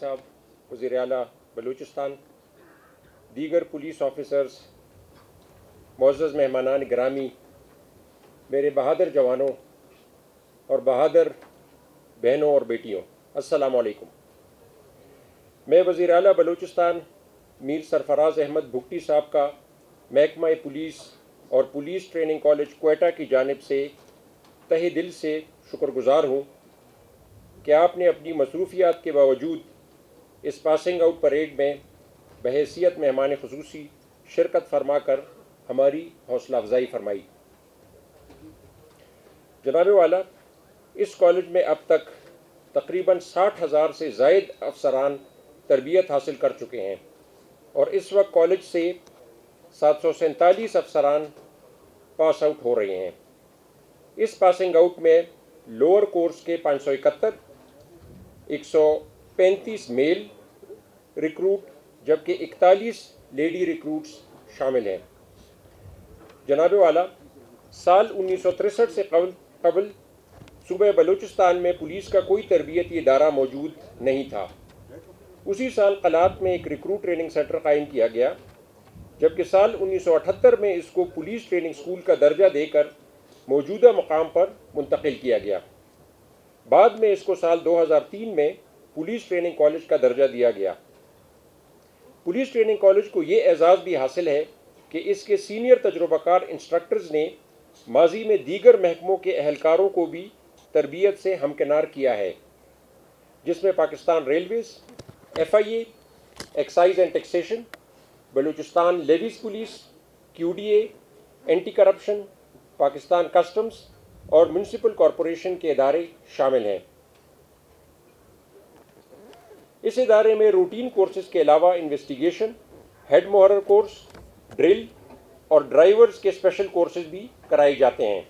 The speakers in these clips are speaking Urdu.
صاحب وزیر اعلیٰ بلوچستان، دیگر پولیس آفیسرز، معزز مہمانان گرامی، میرے بہادر جوانوں اور بہادر بہنوں اور بیٹیوں، السلام علیکم۔ میں وزیر اعلیٰ بلوچستان میر سرفراز احمد بھگٹی صاحب کا محکمہ پولیس اور پولیس ٹریننگ کالج کوئٹہ کی جانب سے تہہ دل سے شکر گزار ہوں کہ آپ نے اپنی مصروفیات کے باوجود اس پاسنگ آؤٹ پریڈ میں بحیثیت مہمان خصوصی شرکت فرما کر ہماری حوصلہ افزائی فرمائی۔ جناب والا، اس کالج میں اب تک تقریباً 60,000 سے زائد افسران تربیت حاصل کر چکے ہیں اور اس وقت کالج سے 747 افسران پاس آؤٹ ہو رہے ہیں۔ اس پاسنگ آؤٹ میں لوور کورس کے 571، 135 میل ریکروٹ جبکہ 41 لیڈی ریکروٹس شامل ہیں۔ جناب والا، سال 1963 سے قبل صوبہ بلوچستان میں پولیس کا کوئی تربیتی ادارہ موجود نہیں تھا۔ اسی سال قلات میں ایک ریکروٹ ٹریننگ سینٹر قائم کیا گیا، جبکہ سال 1978 میں اس کو پولیس ٹریننگ اسکول کا درجہ دے کر موجودہ مقام پر منتقل کیا گیا۔ بعد میں اس کو سال 2003 میں پولیس ٹریننگ کالج کا درجہ دیا گیا۔ پولیس ٹریننگ کالج کو یہ اعزاز بھی حاصل ہے کہ اس کے سینئر تجربہ کار انسٹرکٹرز نے ماضی میں دیگر محکموں کے اہلکاروں کو بھی تربیت سے ہمکنار کیا ہے، جس میں Pakistan railways, FIA، excise and taxation, Balochistan levies police, QDA، anti corruption, Pakistan customs اور میونسپل کارپوریشن کے ادارے شامل ہیں۔ اس ادارے میں روٹین کورسز کے علاوہ انویسٹیگیشن، ہیڈ محرر کورس، ڈرل اور ڈرائیورز کے اسپیشل کورسز بھی کرائے جاتے ہیں۔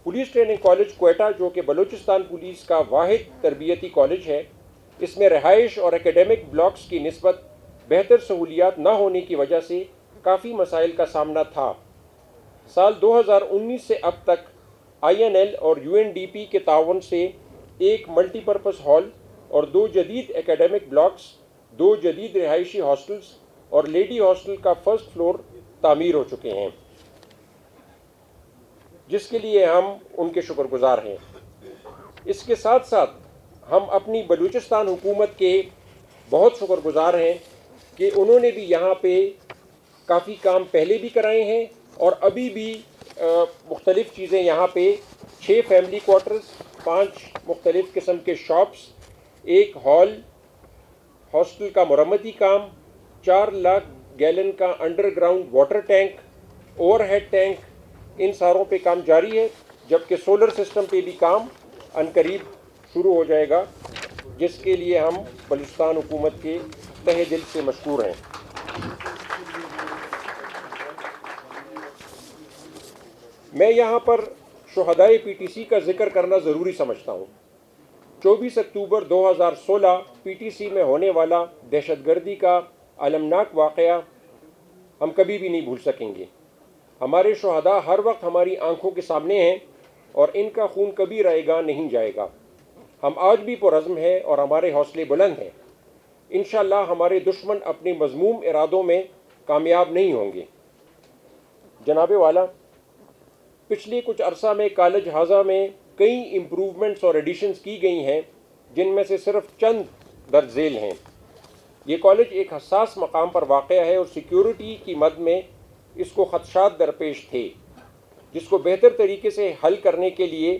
پولیس ٹریننگ کالج کوئٹہ، جو کہ بلوچستان پولیس کا واحد تربیتی کالج ہے، اس میں رہائش اور اکیڈمک بلاکس کی نسبت بہتر سہولیات نہ ہونے کی وجہ سے کافی مسائل کا سامنا تھا۔ سال 2019 سے اب تک INL اور UNDP کے تعاون سے ایک ملٹی پرپز ہال اور 2 جدید اکیڈمک بلاکس، 2 جدید رہائشی ہاسٹلز اور لیڈی ہاسٹل کا فرسٹ فلور تعمیر ہو چکے ہیں، جس کے لیے ہم ان کے شکر گزار ہیں۔ اس کے ساتھ ساتھ ہم اپنی بلوچستان حکومت کے بہت شکر گزار ہیں کہ انہوں نے بھی یہاں پہ کافی کام پہلے بھی کرائے ہیں اور ابھی بھی مختلف چیزیں یہاں پہ 6 فیملی کوارٹرز، 5 مختلف قسم کے شاپس، 1 ہال، ہاسٹل کا مرمتی کام، 4 لاکھ گیلن کا underground water tank, overhead tank, ان ساروں پہ کام جاری ہے، جبکہ سولر سسٹم پہ بھی کام عنقریب شروع ہو جائے گا، جس کے لیے ہم بلوچستان حکومت کے تہہ دل سے مشکور ہیں۔ میں یہاں پر شہدائے PTC کا ذکر کرنا ضروری سمجھتا ہوں۔ 24 اکتوبر 2016 PTC میں ہونے والا دہشت گردی کا المناک واقعہ ہم کبھی بھی نہیں بھول سکیں گے۔ ہمارے شہداء ہر وقت ہماری آنکھوں کے سامنے ہیں اور ان کا خون کبھی رائے گاں نہیں جائے گا۔ ہم آج بھی پرعزم ہیں اور ہمارے حوصلے بلند ہیں۔ انشاءاللہ ہمارے دشمن اپنے مذموم ارادوں میں کامیاب نہیں ہوں گے۔ جناب والا، پچھلے کچھ عرصہ میں کالج ہاضہ میں کئی امپروومنٹس اور ایڈیشنز کی گئی ہیں، جن میں سے صرف چند درج ذیل ہیں۔ یہ کالج ایک حساس مقام پر واقع ہے اور سیکیورٹی کی مد میں اس کو خدشات درپیش تھے، جس کو بہتر طریقے سے حل کرنے کے لیے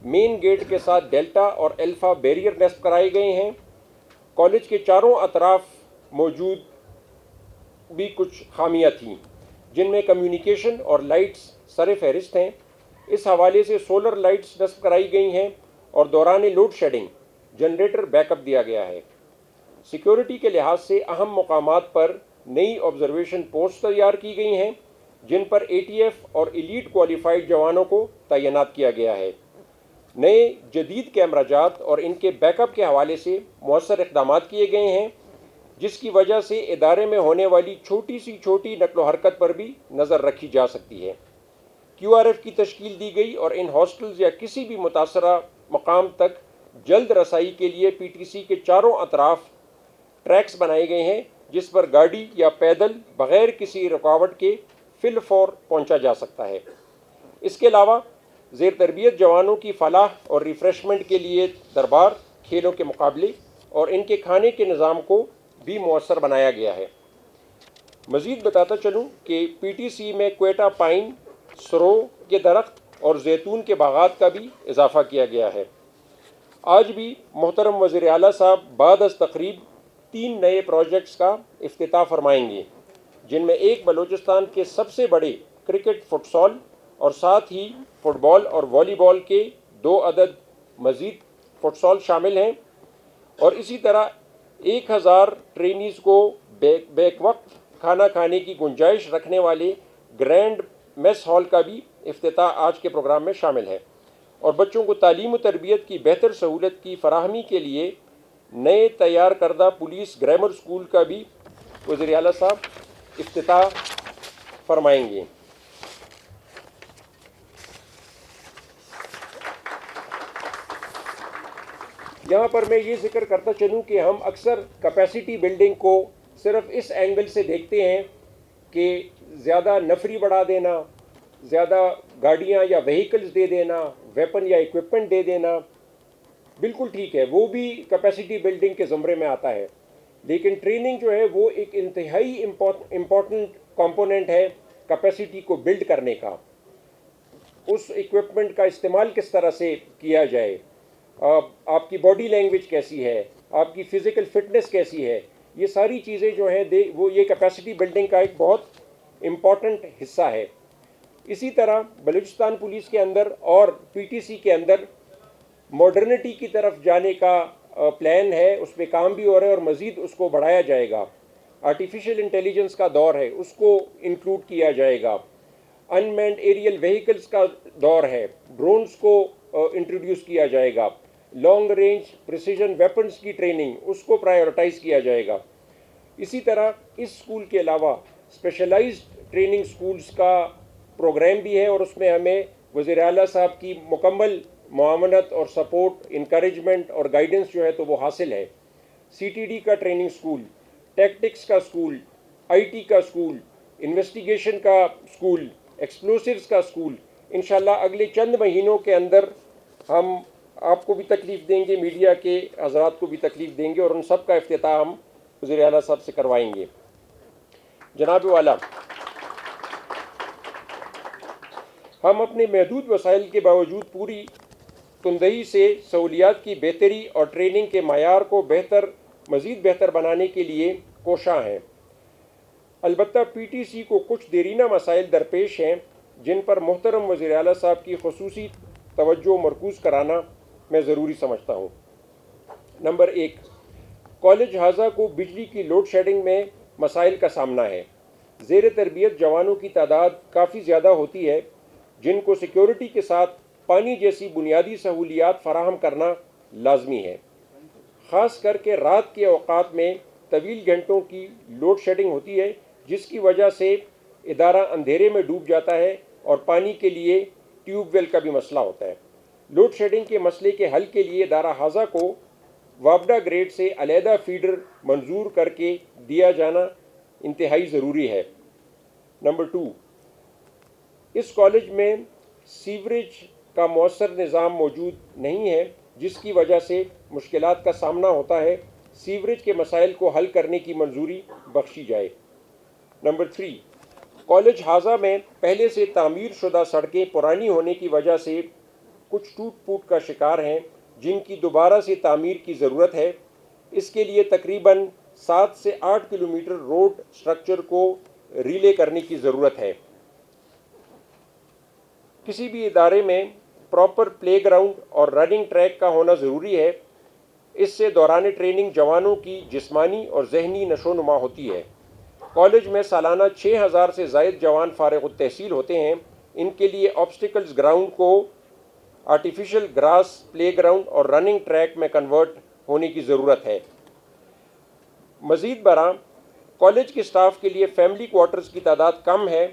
مین گیٹ کے ساتھ ڈیلٹا اور الفا بیریئر نصب کرائے گئے ہیں۔ کالج کے چاروں اطراف موجود بھی کچھ خامیاں تھیں، جن میں کمیونیکیشن اور لائٹس سر فہرست ہیں۔ اس حوالے سے سولر لائٹس نصب کرائی گئی ہیں اور دوران load shedding generator back up دیا گیا ہے۔ سیکیورٹی کے لحاظ سے اہم مقامات پر نئی آبزرویشن پوسٹ تیار کی گئی ہیں، جن پر ATF اور ایلیٹ کوالیفائڈ جوانوں کو تعینات کیا گیا ہے۔ نئے جدید کیمرہ جات اور ان کے بیک اپ کے حوالے سے مؤثر اقدامات کیے گئے ہیں، جس کی وجہ سے ادارے میں ہونے والی چھوٹی سی چھوٹی نقل و حرکت پر بھی نظر رکھی جا سکتی ہے۔ QRF کی تشکیل دی گئی اور ان ہاسٹلز یا کسی بھی متاثرہ مقام تک جلد رسائی کے لیے پی ٹی سی کے چاروں اطراف ٹریکس بنائے گئے ہیں جس پر گاڑی یا پیدل بغیر کسی رکاوٹ کے فی الفور پہنچا جا سکتا ہے۔ اس کے علاوہ زیر تربیت جوانوں کی فلاح اور ریفریشمنٹ کے لیے دربار، کھیلوں کے مقابلے اور ان کے کھانے کے نظام کو بھی مؤثر بنایا گیا ہے۔ مزید بتاتا چلوں کہ پی ٹی سی میں کوئٹہ پائن، سرو کے درخت اور زیتون کے باغات کا بھی اضافہ کیا گیا ہے۔ آج بھی محترم وزیر اعلیٰ صاحب بعد از تقریب 3 نئے پروجیکٹس کا افتتاح فرمائیں گے، جن میں ایک بلوچستان کے سب سے بڑے کرکٹ، فٹسال اور ساتھ ہی فٹ بال اور والی بال کے 2 عدد مزید فٹسال شامل ہیں، اور اسی طرح 1000 ٹرینیز کو بیک وقت کھانا کھانے کی گنجائش رکھنے والے گرینڈ میس ہال کا بھی افتتاح آج کے پروگرام میں شامل ہے، اور بچوں کو تعلیم و تربیت کی بہتر سہولت کی فراہمی کے لیے نئے تیار کردہ پولیس گرامر اسکول کا بھی وزیر اعلیٰ صاحب افتتاح فرمائیں گے۔ یہاں پر میں یہ ذکر کرتا چلوں کہ ہم اکثر کیپیسٹی بلڈنگ کو صرف اس اینگل سے دیکھتے ہیں کہ زیادہ نفری بڑھا دینا، زیادہ گاڑیاں یا وہیکلز دے دینا، ویپن یا ایکوپمنٹ دے دینا، بالکل ٹھیک ہے، وہ بھی کیپیسٹی بلڈنگ کے زمرے میں آتا ہے، لیکن ٹریننگ جو ہے وہ ایک انتہائی امپورٹنٹ کمپوننٹ ہے کیپیسٹی کو بلڈ کرنے کا۔ اس ایکوپمنٹ کا استعمال کس طرح سے کیا جائے، آپ کی باڈی لینگویج کیسی ہے، آپ کی فزیکل فٹنس کیسی ہے، یہ ساری چیزیں جو ہیں وہ یہ کیپیسٹی بلڈنگ کا ایک بہت امپورٹنٹ حصہ ہے۔ اسی طرح بلوچستان پولیس کے اندر اور پی ٹی سی کے اندر ماڈرنٹی کی طرف جانے کا پلان ہے، اس پہ کام بھی ہو رہا ہے اور مزید اس کو بڑھایا جائے گا۔ آرٹیفیشل انٹیلیجنس کا دور ہے، اس کو انکلوڈ کیا جائے گا۔ ان مینڈ ایریل وہیکلز کا دور ہے، ڈرونز کو انٹروڈیوس کیا جائے گا۔ لانگ رینج پریسیجن ویپنز کی ٹریننگ، اس کو پرائیورٹائز کیا جائے گا۔ اسی طرح اس اسکول کے علاوہ اسپیشلائزڈ ٹریننگ اسکولز کا پروگرام بھی ہے، اور اس میں ہمیں وزیر اعلیٰ صاحب کی مکمل معاونت اور سپورٹ، انکریجمنٹ اور گائیڈنس جو ہے تو وہ حاصل ہے۔ سی ٹی ڈی کا ٹریننگ اسکول، ٹیکٹکس کا اسکول، آئی ٹی کا اسکول، انویسٹیگیشن کا اسکول، ایکسپلوسیوز کا اسکول، انشاءاللہ اگلے چند مہینوں کے اندر ہم آپ کو بھی تکلیف دیں گے، میڈیا کے حضرات کو بھی تکلیف دیں گے، اور ان سب کا افتتاح ہم وزیر اعلیٰ صاحب سے کروائیں گے۔ جناب والا، ہم اپنے محدود وسائل کے باوجود پوری تندہی سے سہولیات کی بہتری اور ٹریننگ کے معیار کو مزید بہتر بنانے کے لیے کوشاں ہیں۔ البتہ پی ٹی سی کو کچھ دیرینہ مسائل درپیش ہیں جن پر محترم وزیر اعلیٰ صاحب کی خصوصی توجہ مرکوز کرانا میں ضروری سمجھتا ہوں۔ نمبر 1، کالج حاضہ کو بجلی کی لوڈ شیڈنگ میں مسائل کا سامنا ہے۔ زیر تربیت جوانوں کی تعداد کافی زیادہ ہوتی ہے جن کو سیکیورٹی کے ساتھ پانی جیسی بنیادی سہولیات فراہم کرنا لازمی ہے۔ خاص کر کے رات کے اوقات میں طویل گھنٹوں کی لوڈ شیڈنگ ہوتی ہے جس کی وجہ سے ادارہ اندھیرے میں ڈوب جاتا ہے اور پانی کے لیے ٹیوب ویل کا بھی مسئلہ ہوتا ہے۔ لوڈ شیڈنگ کے مسئلے کے حل کے لیے ادارہ حاضہ کو وابڈا گریڈ سے علیحدہ فیڈر منظور کر کے دیا جانا انتہائی ضروری ہے۔ نمبر 2، اس کالج میں سیوریج کا مؤثر نظام موجود نہیں ہے جس کی وجہ سے مشکلات کا سامنا ہوتا ہے۔ سیوریج کے مسائل کو حل کرنے کی منظوری بخشی جائے۔ نمبر 3، کالج حاضہ میں پہلے سے تعمیر شدہ سڑکیں پرانی ہونے کی وجہ سے کچھ ٹوٹ پھوٹ کا شکار ہیں جن کی دوبارہ سے تعمیر کی ضرورت ہے۔ اس کے لیے تقریباً 7 سے 8 کلومیٹر روڈ سٹرکچر کو ریلے کرنے کی ضرورت ہے۔ کسی بھی ادارے میں پراپر پلے گراؤنڈ اور رننگ ٹریک کا ہونا ضروری ہے۔ اس سے دوران ٹریننگ جوانوں کی جسمانی اور ذہنی نشو و نما ہوتی ہے۔ کالج میں سالانہ 6000 سے زائد جوان فارغ التحصیل ہوتے ہیں۔ ان کے لیے آبسٹیکلز گراؤنڈ کو آرٹیفیشل گراس پلے گراؤنڈ اور رننگ ٹریک میں کنورٹ ہونے کی ضرورت ہے۔ مزید برآں کالج کے سٹاف کے لیے فیملی کوارٹرز کی تعداد کم ہے۔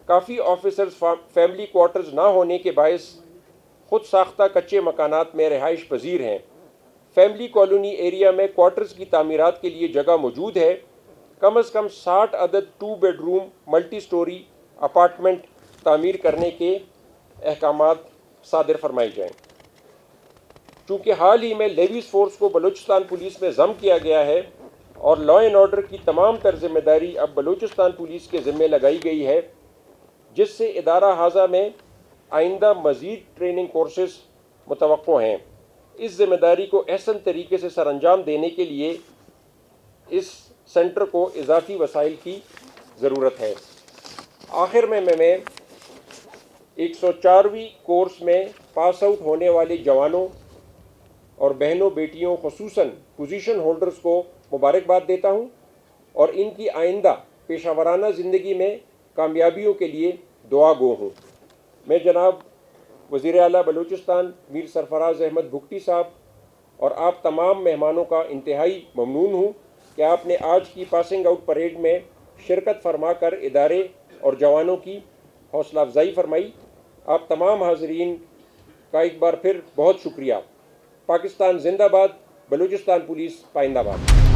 کافی آفیسرز فیملی کوارٹرز نہ ہونے کے باعث خود ساختہ کچے مکانات میں رہائش پذیر ہیں۔ فیملی کالونی ایریا میں کوارٹرز کی تعمیرات کے لیے جگہ موجود ہے، کم از کم 60 عدد 2 bed room multi story apartment تعمیر کرنے کے احکامات صادر فرمائے جائیں۔ چونکہ حال ہی میں لیویز فورس کو بلوچستان پولیس میں ضم کیا گیا ہے اور لا اینڈ آرڈر کی تمام تر ذمہ داری اب بلوچستان پولیس کے ذمہ لگائی گئی ہے، جس سے ادارہ ہاضہ میں آئندہ مزید ٹریننگ کورسز متوقع ہیں۔ اس ذمہ داری کو احسن طریقے سے سر انجام دینے کے لیے اس سینٹر کو اضافی وسائل کی ضرورت ہے۔ آخر میں 104ویں کورس میں پاس آؤٹ ہونے والے جوانوں اور بہنوں بیٹیوں خصوصاً پوزیشن ہولڈرز کو مبارکباد دیتا ہوں اور ان کی آئندہ پیشہ ورانہ زندگی میں کامیابیوں کے لیے دعا گو ہوں۔ میں جناب وزیر اعلیٰ بلوچستان میر سرفراز احمد بگٹی صاحب اور آپ تمام مہمانوں کا انتہائی ممنون ہوں کہ آپ نے آج کی پاسنگ آؤٹ پریڈ میں شرکت فرما کر ادارے اور جوانوں کی حوصلہ افزائی فرمائی۔ آپ تمام حاضرین کا ایک بار پھر بہت شکریہ۔ پاکستان زندہ باد، بلوچستان پولیس پائندہ باد۔